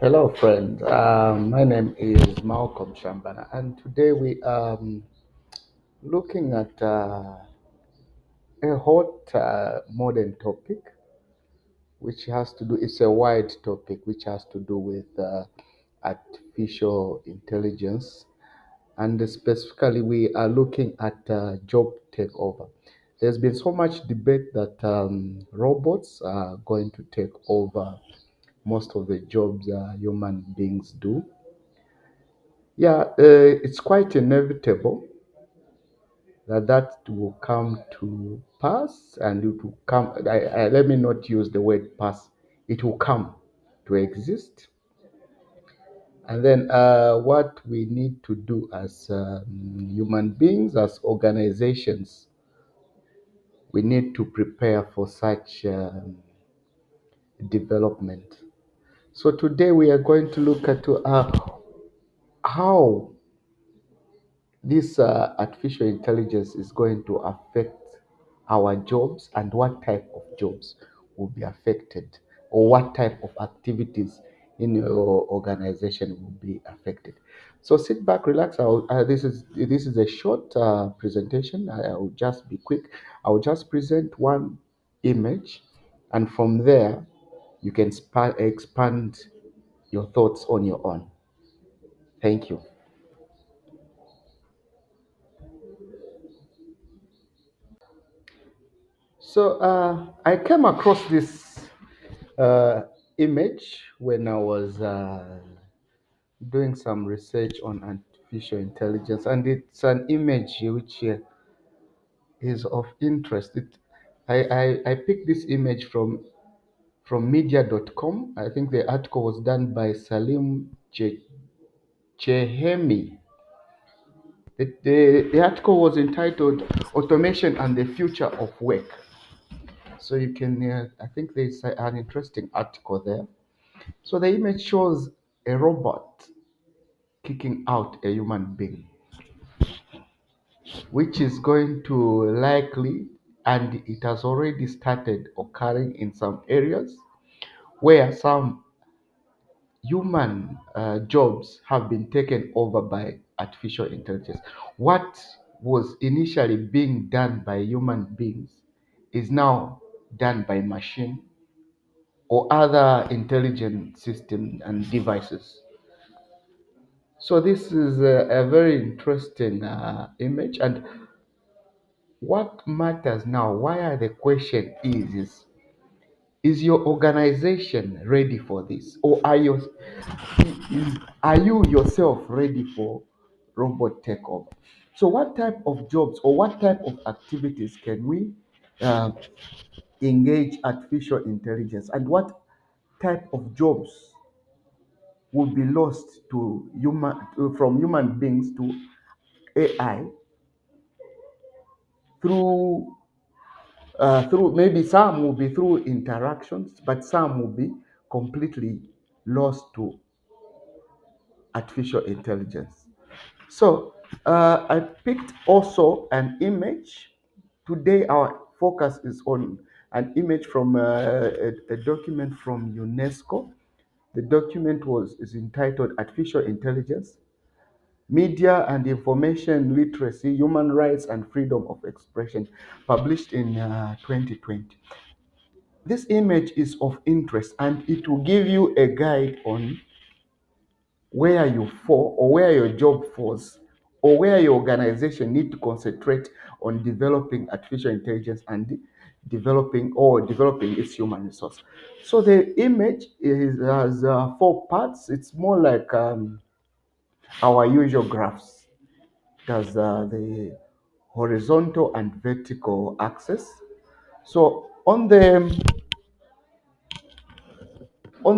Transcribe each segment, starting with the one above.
Hello, friends. My name is Malcolm Shambana, and today we are looking at a hot modern topic, which has to do. It's a wide topic, which has to do with artificial intelligence, and specifically, we are looking at job takeover. There's been so much debate that robots are going to take over most of the jobs human beings do. Yeah, it's quite inevitable that will come to pass, and it will come. Let me not use the word pass. It will come to exist, and then what we need to do as human beings, as organizations, we need to prepare for such development. So today we are going to look at how this artificial intelligence is going to affect our jobs and what type of jobs will be affected, or what type of activities in your organization will be affected. So sit back, relax. This is a short presentation. I will just be quick. I will just present one image, and from there you can expand your thoughts on your own. Thank you. So I came across this uh, image when I was doing some research on artificial intelligence, and it's an image which is of interest. I picked this image from media.com. I think the article was done by Salim Chehemi. The article was entitled Automation and the Future of Work. So you can, I think there's an interesting article there. So the image shows a robot kicking out a human being, which is going to likely, and it has already started occurring in some areas where some human jobs have been taken over by artificial intelligence. What was initially being done by human beings is now done by machine or other intelligent systems and devices. So this is a very interesting image, and what matters now, why are the question is your organization ready for this, or are you yourself ready for robot takeover? So what type of jobs or what type of activities can we uh, engage artificial intelligence, and what type of jobs will be lost to from human beings to AI through through maybe some will be through interactions, but some will be completely lost to artificial intelligence. So I picked also an image. Today our focus is on an image from a document from UNESCO. The document was is entitled Artificial Intelligence, Media and Information Literacy, Human Rights and Freedom of Expression, published in 2020. This image is of interest, and it will give you a guide on where you fall, or where your job falls, or where your organization need to concentrate on developing artificial intelligence and developing its human resource. So the image has four parts. It's more like our usual graphs. It has the horizontal and vertical axis. So on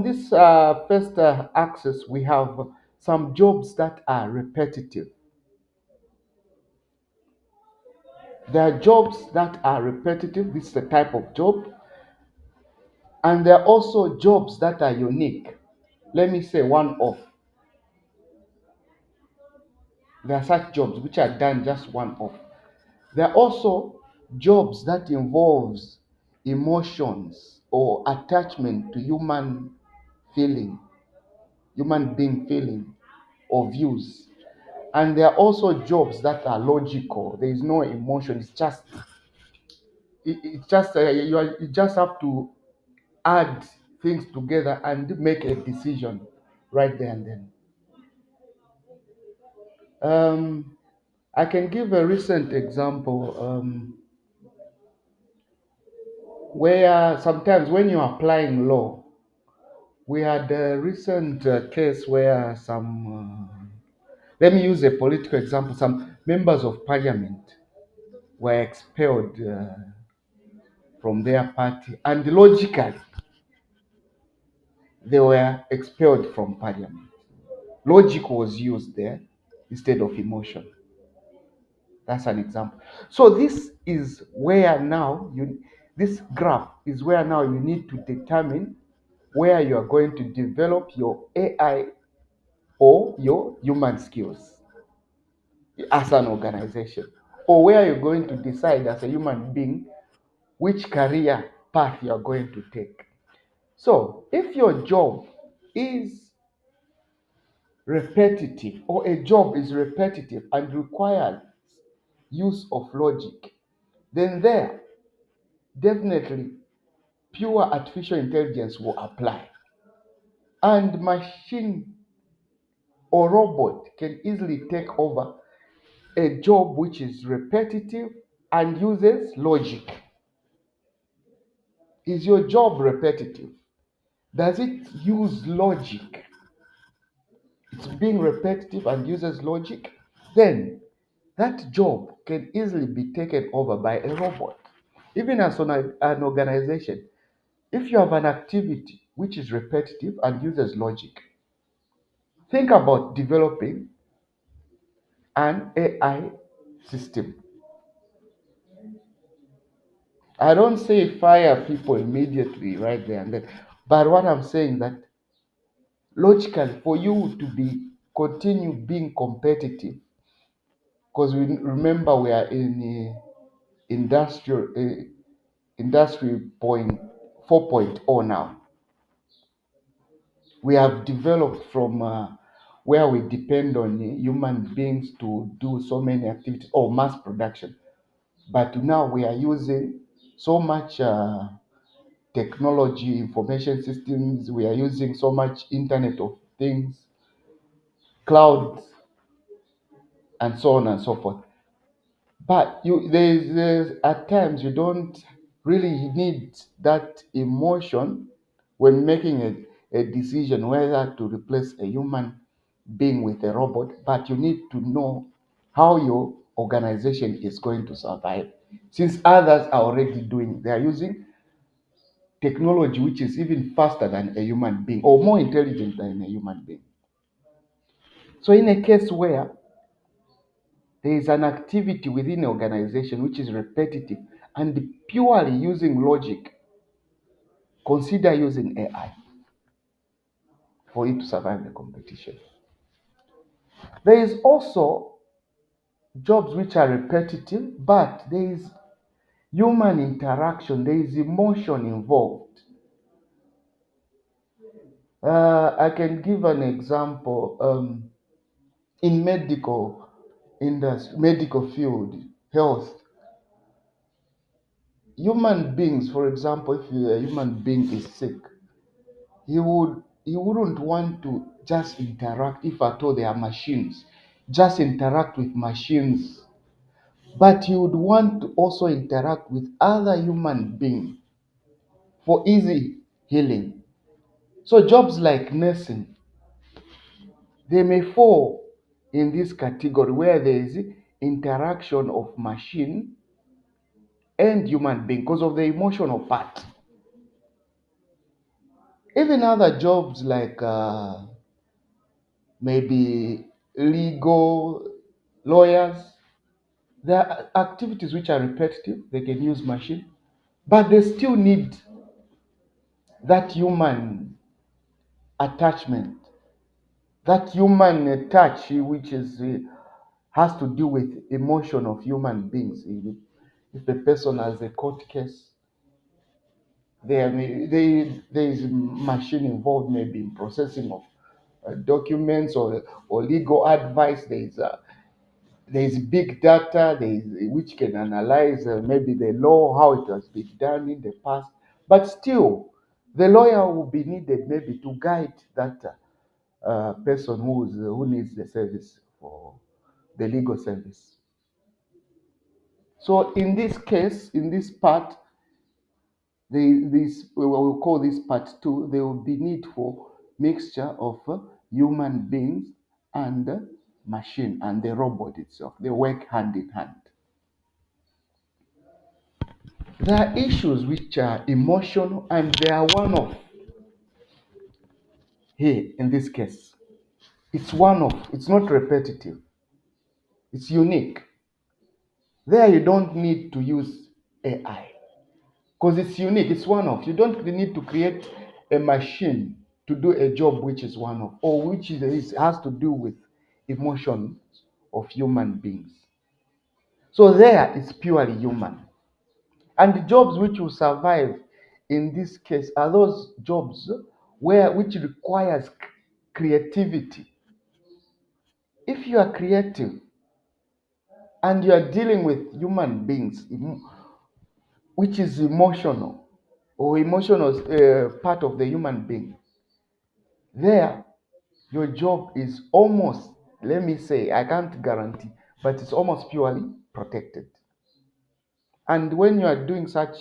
this first axis, we have some jobs that are repetitive. There are jobs that are repetitive. This is a type of job. And there are also jobs that are unique. Let me say one off. There are such jobs which are done just one off. There are also jobs that involves emotions or attachment to human feeling. human being feeling or views. And there are also jobs that are logical. There is no emotion. It's just you just have to add things together and make a decision right there and then. Um, I can give a recent example where sometimes when you're applying law, we had a recent case where let me use a political example, some members of parliament were expelled from their party, and logically, they were expelled from parliament. Logic was used there instead of emotion. That's an example. So this graph is where now you need to determine where you are going to develop your AI or your human skills as an organization, or where you're going to decide as a human being which career path you are going to take. So if your job is repetitive, or a job is repetitive and requires use of logic, then there definitely pure artificial intelligence will apply. And machine or robot can easily take over a job which is repetitive and uses logic. Is your job repetitive? Does it use logic? It's being repetitive and uses logic? Then that job can easily be taken over by a robot. Even as an organization, if you have an activity which is repetitive and uses logic, think about developing an AI system. I don't say fire people immediately right there and then, but what I'm saying that logically for you to be continue being competitive, because we remember we are in industrial industry point 4.0 now. We have developed from where we depend on human beings to do so many activities or mass production, but now we are using so much technology, information systems. We are using so much internet of things, cloud, and so on and so forth. But there's at times you don't really need that emotion when making a decision whether to replace a human being with a robot, but you need to know how your organization is going to survive. Since others are already doing, they are using technology which is even faster than a human being or more intelligent than a human being. So, in a case where there is an activity within an organization which is repetitive and purely using logic, consider using AI for it to survive the competition. There is also jobs which are repetitive, but there is human interaction, there is emotion involved. I can give an example in medical industry, medical field, health. Human beings, for example, if a human being is sick, he wouldn't want to just interact if at all they are machines, just interact with machines, but he would want to also interact with other human beings for easy healing. So jobs like nursing, they may fall in this category where there is interaction of machine and human being because of the emotional part. Even other jobs like maybe legal lawyers, there are activities which are repetitive, they can use machine, but they still need that human attachment, that human touch, which is has to do with emotion of human beings. If a person has a court case, there is machine involved maybe in processing of documents or legal advice. There's big data which can analyze maybe the law, how it has been done in the past. But still, the lawyer will be needed maybe to guide that person who needs the service for the legal service. So in this case, in this part, this we will call this part two. There will be need for mixture of human beings and machine and the robot itself. They work hand in hand. There are issues which are emotional and they are one off. Here in this case, it's one off. It's not repetitive. It's unique. There you don't need to use AI because it's unique. It's one off. You don't need to create a machine to do a job which is one off or which has to do with emotions of human beings. So there it's purely human. And the jobs which will survive in this case are those jobs which requires creativity. If you are creative and you are dealing with human beings, which is emotional or emotional part of the human being, there your job is almost, let me say, I can't guarantee, but it's almost purely protected. And when you are doing such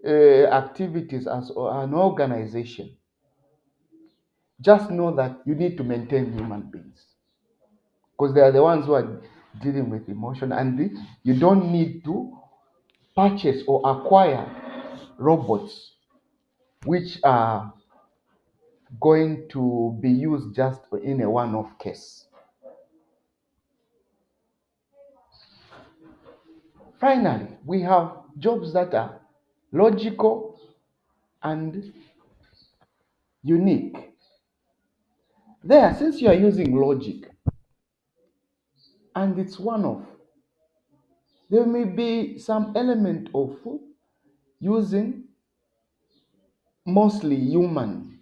activities as an organization, just know that you need to maintain human beings because they are the ones who are dealing with emotion, and you don't need to purchase or acquire robots which are going to be used just in a one-off case. Finally, we have jobs that are logical and unique. There, since you are using logic and it's one-off, there may be some element of using mostly human,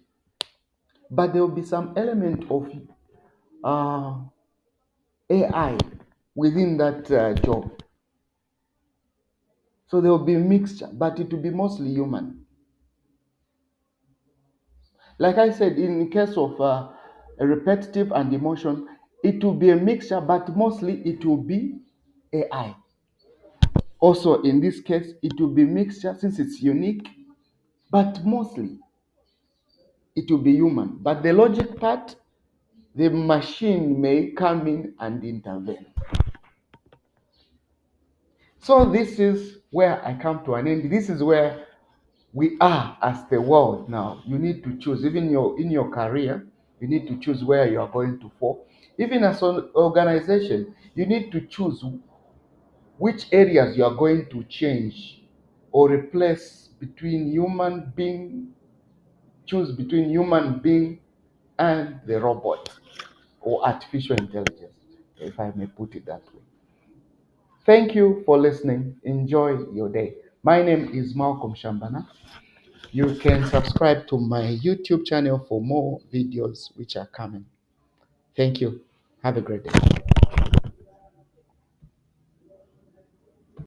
but there will be some element of uh, AI within that job. So there will be a mixture, but it will be mostly human. Like I said, in case of a repetitive and emotion, it will be a mixture, but mostly it will be AI. Also, in this case, it will be mixture since it's unique, but mostly it will be human. But the logic part, the machine may come in and intervene. So this is where I come to an end. This is where we are as the world now. You need to choose, even in your career, you need to choose where you are going to fall. Even as an organization, you need to choose which areas you are going to change or replace between human being, choose between human being and the robot or artificial intelligence, if I may put it that way. Thank you for listening. Enjoy your day. My name is Malcolm Shambana. You can subscribe to my YouTube channel for more videos which are coming. Thank you. Have a great day.